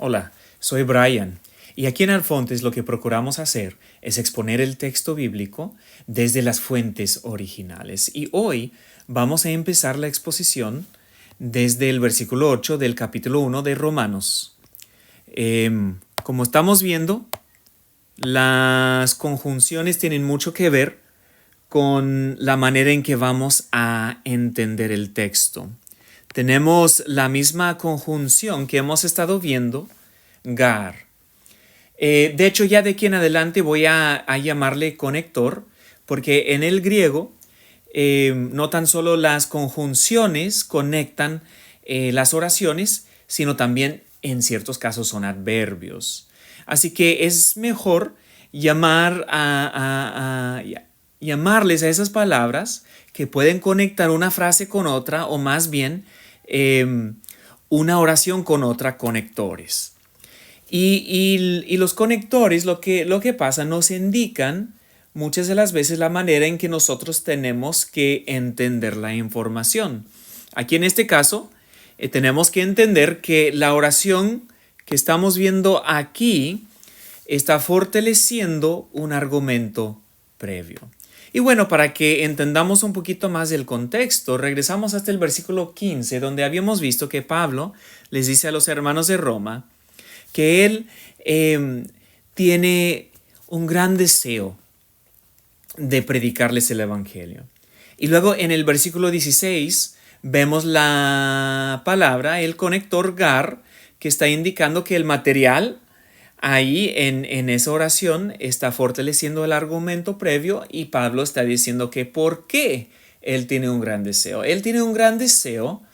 Hola, soy Brian y aquí en Arfontes lo que procuramos hacer es exponer el texto bíblico desde las fuentes originales. Y hoy vamos a empezar la exposición desde el versículo 8 del capítulo 1 de Romanos. Como estamos viendo, las conjunciones tienen mucho que ver con la manera en que vamos a entender el texto. Tenemos la misma conjunción que hemos estado viendo, gar. De hecho, ya de aquí en adelante voy a llamarle conector, porque en el griego no tan solo las conjunciones conectan las oraciones, sino también en ciertos casos son adverbios. Así que es mejor llamarles a esas palabras que pueden conectar una frase con otra o más bien una oración con otra, conectores. Y los conectores lo que pasa nos indican muchas de las veces la manera en que nosotros tenemos que entender la información. Aquí en este caso tenemos que entender que la oración que estamos viendo aquí está fortaleciendo un argumento previo. Y bueno, para que entendamos un poquito más del contexto, regresamos hasta el versículo 15, donde habíamos visto que Pablo les dice a los hermanos de Roma que él tiene un gran deseo de predicarles el evangelio. Y luego en el versículo 16 vemos la palabra, el conector gar, que está indicando que el material ahí en esa oración está fortaleciendo el argumento previo y Pablo está diciendo que ¿por qué él tiene un gran deseo? Él tiene un gran deseo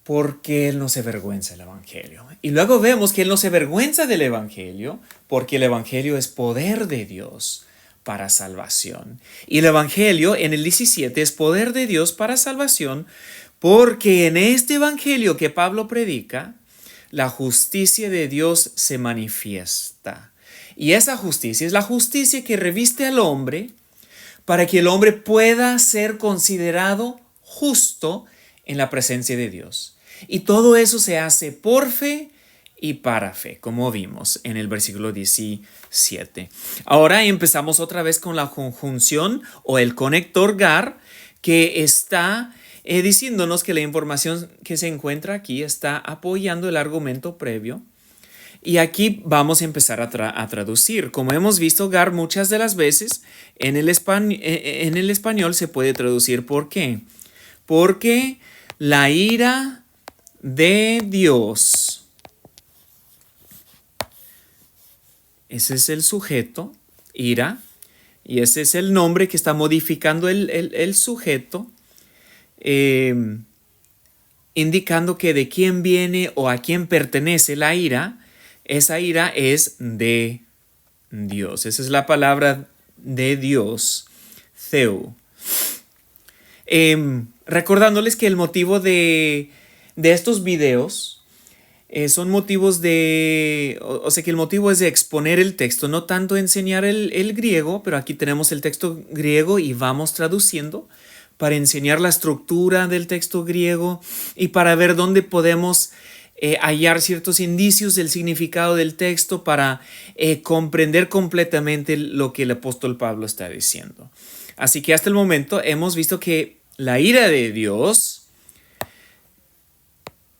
porque él no se avergüenza del evangelio. Y luego vemos que él no se avergüenza del evangelio porque el evangelio es poder de Dios para salvación. Y el evangelio en el 17 es poder de Dios para salvación porque en este evangelio que Pablo predica, la justicia de Dios se manifiesta. Y esa justicia es la justicia que reviste al hombre para que el hombre pueda ser considerado justo en la presencia de Dios. Y todo eso se hace por fe y para fe, como vimos en el versículo 17. Ahora empezamos otra vez con la conjunción o el conector gar, que está diciéndonos que la información que se encuentra aquí está apoyando el argumento previo. Y aquí vamos a empezar a traducir. Como hemos visto, gar muchas de las veces en el español se puede traducir ¿por qué? Porque la ira de Dios. Ese es el sujeto, ira, y ese es el nombre que está modificando el sujeto, indicando que de quién viene o a quién pertenece la ira. Esa ira es de Dios. Esa es la palabra de Dios, Theu. Recordándoles que el motivo de estos videos son motivos o sea que el motivo es de exponer el texto, no tanto enseñar el griego, pero aquí tenemos el texto griego y vamos traduciendo para enseñar la estructura del texto griego y para ver dónde podemos hallar ciertos indicios del significado del texto para comprender completamente lo que el apóstol Pablo está diciendo. Así que hasta el momento hemos visto que la ira de Dios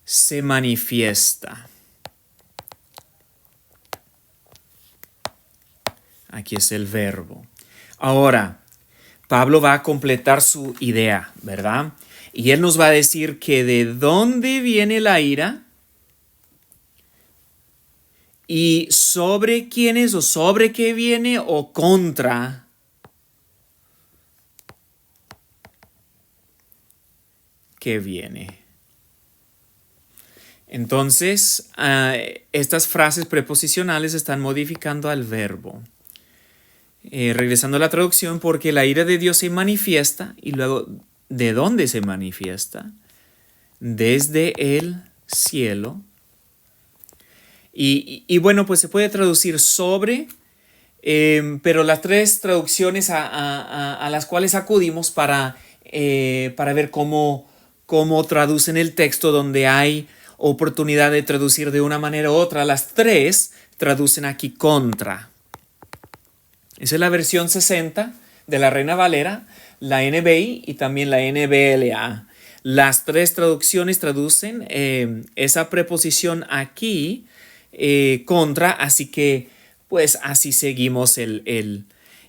se manifiesta. Aquí es el verbo. Ahora, Pablo va a completar su idea, ¿verdad? Y él nos va a decir que de dónde viene la ira y sobre quién es o sobre qué viene o contra qué viene. Entonces, estas frases preposicionales están modificando al verbo. Regresando a la traducción, porque la ira de Dios se manifiesta, y luego, ¿de dónde se manifiesta? Desde el cielo. Y bueno, pues se puede traducir sobre, pero las tres traducciones a las cuales acudimos para ver cómo traducen el texto donde hay oportunidad de traducir de una manera u otra. Las tres traducen aquí contra. Esa es la versión 60 de la Reina Valera, la NBI y también la NBLA. Las tres traducciones traducen esa preposición aquí contra, así que pues así seguimos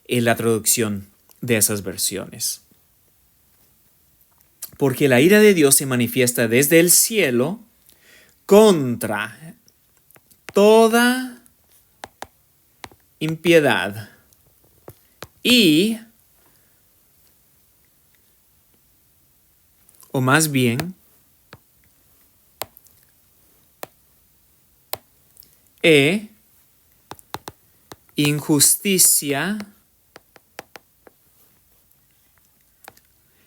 la traducción de esas versiones. Porque la ira de Dios se manifiesta desde el cielo contra toda impiedad o más bien, injusticia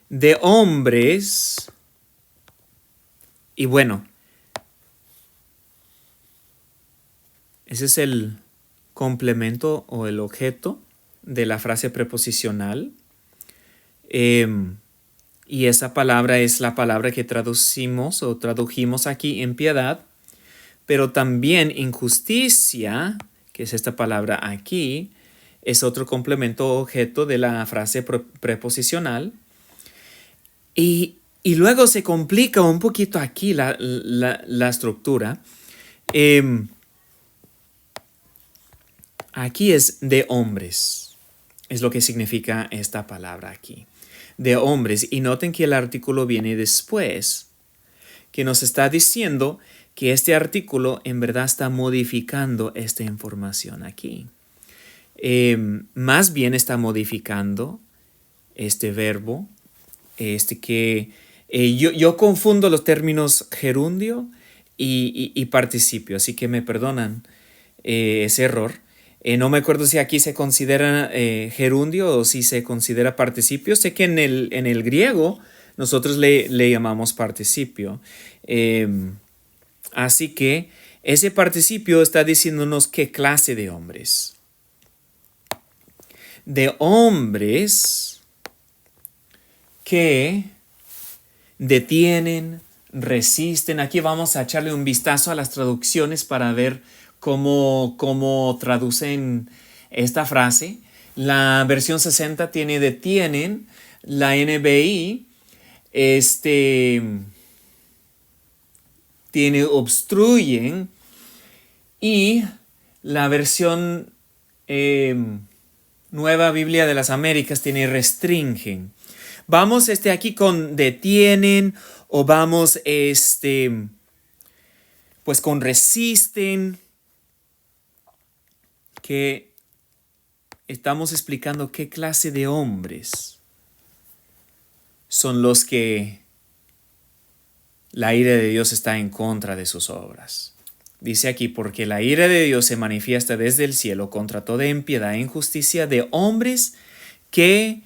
de hombres. Y bueno, ese es el complemento o el objeto de la frase preposicional. Y esa palabra es la palabra que traducimos o tradujimos aquí, impiedad, pero también injusticia, que es esta palabra aquí, es otro complemento o objeto de la frase preposicional. Y luego se complica un poquito aquí la estructura. Aquí es de hombres, es lo que significa esta palabra aquí. De hombres. Y noten que el artículo viene después, que nos está diciendo que este artículo en verdad está modificando esta información aquí. Más bien está modificando este verbo, que yo confundo los términos gerundio y participio, así que me perdonan ese error. No me acuerdo si aquí se considera gerundio o si se considera participio. Sé que en el griego nosotros le llamamos participio. Así que ese participio está diciéndonos qué clase de hombres. De hombres que detienen, resisten. Aquí vamos a echarle un vistazo a las traducciones para ver cómo traducen esta frase. La versión 60 tiene detienen, la NBI tiene obstruyen y la versión Nueva Biblia de las Américas tiene restringen. Vamos aquí con detienen o vamos pues con resisten, que estamos explicando qué clase de hombres son los que la ira de Dios está en contra de sus obras. Dice aquí, porque la ira de Dios se manifiesta desde el cielo contra toda impiedad e injusticia de hombres que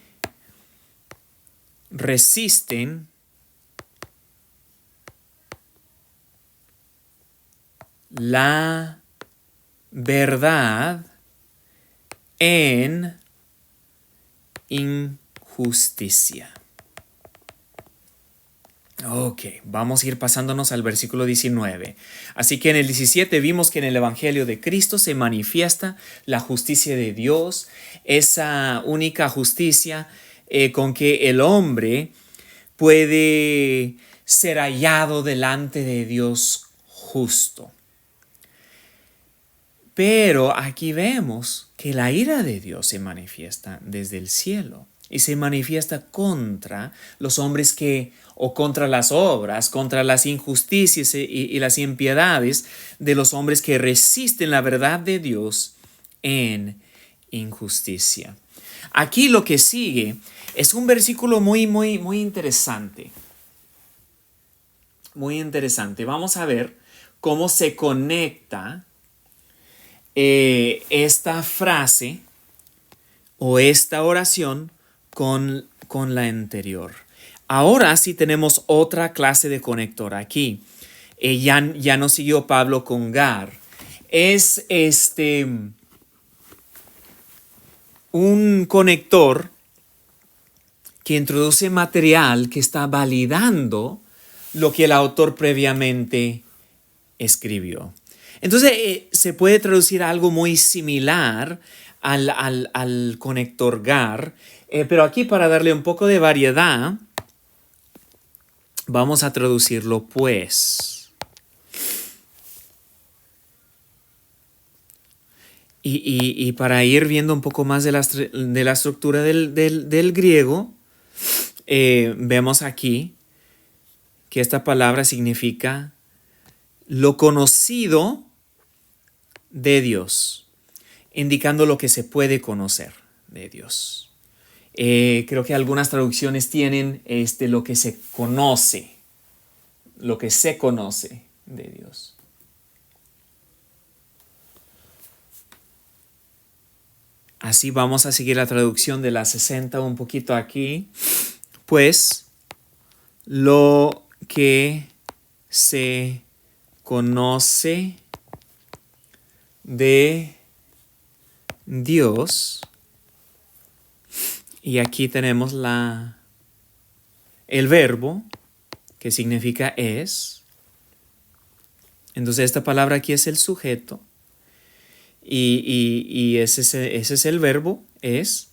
resisten la verdad en injusticia. Ok, vamos a ir pasándonos al versículo 19. Así que en el 17 vimos que en el Evangelio de Cristo se manifiesta la justicia de Dios, esa única justicia con que el hombre puede ser hallado delante de Dios justo. Pero aquí vemos que la ira de Dios se manifiesta desde el cielo y se manifiesta contra los hombres o contra las obras, contra las injusticias y las impiedades de los hombres que resisten la verdad de Dios en injusticia. Aquí lo que sigue es un versículo muy interesante. Muy interesante. Vamos a ver cómo se conecta esta frase o esta oración con la anterior. Ahora sí tenemos otra clase de conector aquí. Ya no siguió Pablo con Gar. Es un conector que introduce material que está validando lo que el autor previamente escribió. Entonces se puede traducir algo muy similar al conector gar, pero aquí para darle un poco de variedad, vamos a traducirlo pues. Y para ir viendo un poco más de la estructura del griego, vemos aquí que esta palabra significa lo conocido de Dios, indicando lo que se puede conocer de Dios. Creo que algunas traducciones tienen lo que se conoce de Dios. Así vamos a seguir la traducción de la 60 un poquito aquí. Pues lo que se conoce de Dios. Y aquí tenemos el verbo que significa es. Entonces esta palabra aquí es el sujeto. Y ese es el verbo, es.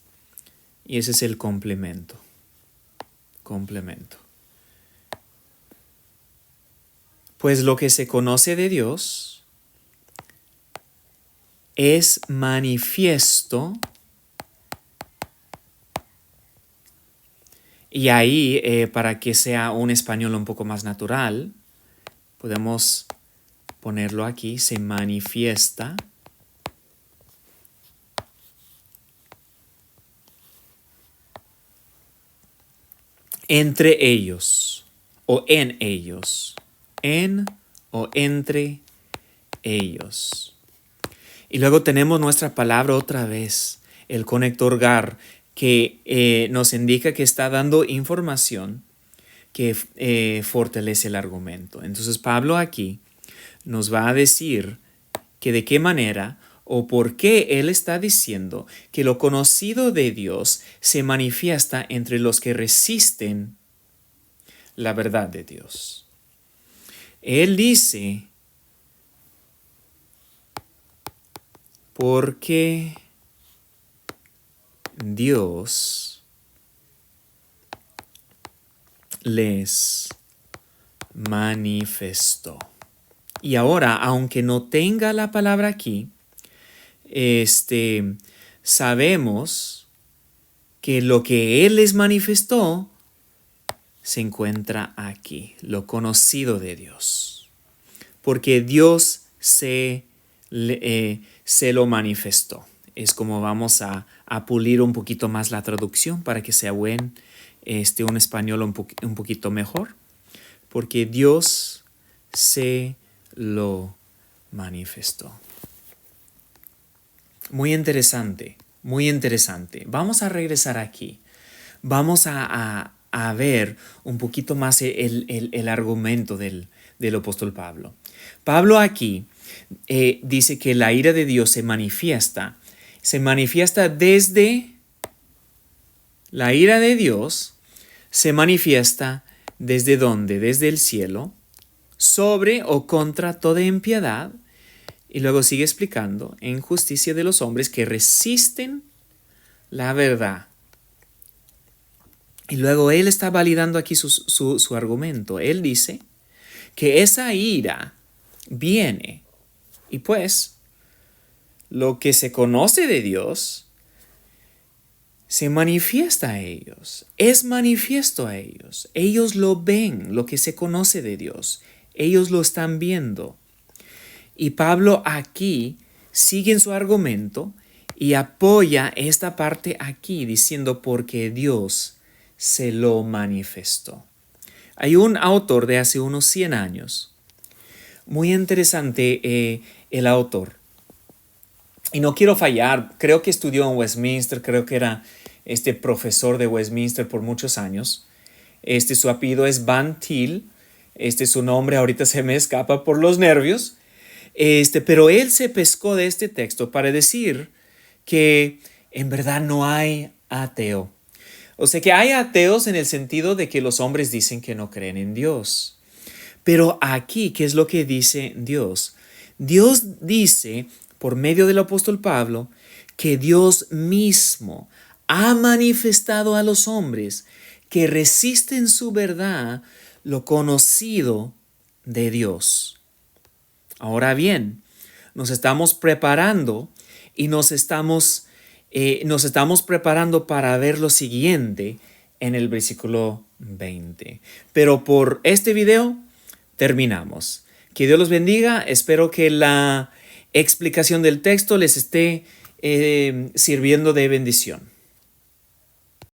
Y ese es el complemento. Complemento. Pues lo que se conoce de Dios es manifiesto. Y ahí, para que sea un español un poco más natural, podemos ponerlo aquí, se manifiesta. Entre ellos, o en ellos, en o entre ellos. Y luego tenemos nuestra palabra otra vez, el conector gar, que nos indica que está dando información que fortalece el argumento. Entonces Pablo aquí nos va a decir que de qué manera o por qué él está diciendo que lo conocido de Dios se manifiesta entre los que resisten la verdad de Dios. Él dice, porque Dios les manifestó. Y ahora, aunque no tenga la palabra aquí, sabemos que lo que Él les manifestó se encuentra aquí, lo conocido de Dios. Porque Dios se lo manifestó. Es como vamos a pulir un poquito más la traducción para que sea un español un poquito mejor. Porque Dios se lo manifestó. Muy interesante, muy interesante. Vamos a regresar aquí. Vamos a ver un poquito más el argumento del apóstol Pablo. Pablo aquí dice que la ira de Dios se manifiesta desde la ira de Dios, se manifiesta desde ¿dónde? Desde el cielo, sobre o contra toda impiedad. Y luego sigue explicando, en justicia de los hombres que resisten la verdad. Y luego él está validando aquí su argumento. Él dice que esa ira viene y pues lo que se conoce de Dios se manifiesta a ellos, es manifiesto a ellos. Ellos lo ven, lo que se conoce de Dios. Ellos lo están viendo. Y Pablo aquí sigue en su argumento y apoya esta parte aquí diciendo porque Dios se lo manifestó. Hay un autor de hace unos 100 años, muy interesante el autor. Y no quiero fallar, creo que estudió en Westminster, creo que era profesor de Westminster por muchos años. Su apellido es Van Til, su nombre ahorita se me escapa por los nervios. Pero él se pescó de este texto para decir que en verdad no hay ateo. O sea que hay ateos en el sentido de que los hombres dicen que no creen en Dios. Pero aquí, ¿qué es lo que dice Dios? Dios dice, por medio del apóstol Pablo, que Dios mismo ha manifestado a los hombres que resisten su verdad lo conocido de Dios. Ahora bien, nos estamos preparando y nos estamos preparando para ver lo siguiente en el versículo 20. Pero por este video terminamos. Que Dios los bendiga. Espero que la explicación del texto les esté sirviendo de bendición.